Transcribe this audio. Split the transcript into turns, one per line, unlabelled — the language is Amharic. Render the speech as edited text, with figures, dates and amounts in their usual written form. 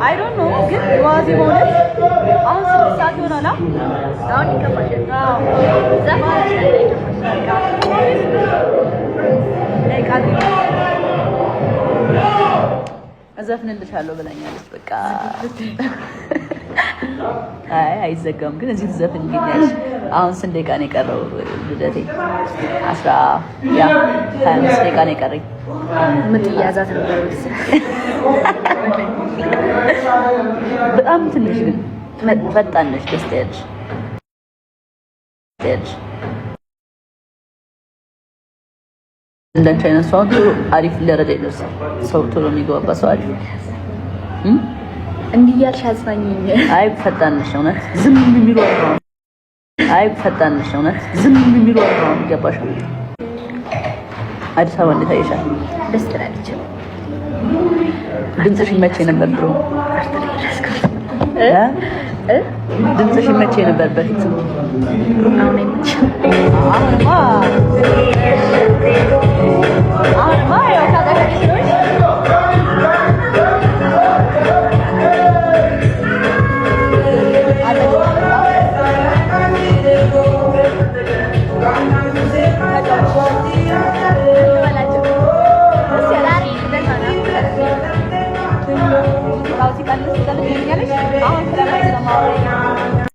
I don't know ግን ዋዜማው ነው አሁን 6 ሰዓት ይሆናል አሁን ይከፋሻል እዘፍንልሻለሁ ብላኛለች በቃ አይ አይዘጋም ግን እዚህ ትዘፍን ይላል አሁን ስንት ደቂቃ ነው የቀረው ልደቴ 25 ደቂቃ ነው የቀረኝ ምን ያዛት ነበር በጣም ትንሽ ግን ፈጣን ነሽ ደስ ያለሽ እንዳንቺ አይነት ሰው አሪፍ ለረደ ይደርስ ሰው ቶሎ የሚገባባ ሰው አሪፍ እንዲህ ያልሽ አዝናኝ አይ ፈጣን ነሽ እውነት ዝም የሚለው ነው አይ ፈጣን ነሽ እውነት ዝም የሚለው ነው ገባሽ አዲስ አበባ እንዴት አይሻል ደስ ትላለች ድምፅሽ ይመቸኝ ነበር ድሮ ድምፅሽ ይመቸኝ ነበር በፊት አሁን አይመችም አሁንማ ያው ታውቃለሽ Kalau si kalian sudah lebih nyari, awak sudah main sama orang.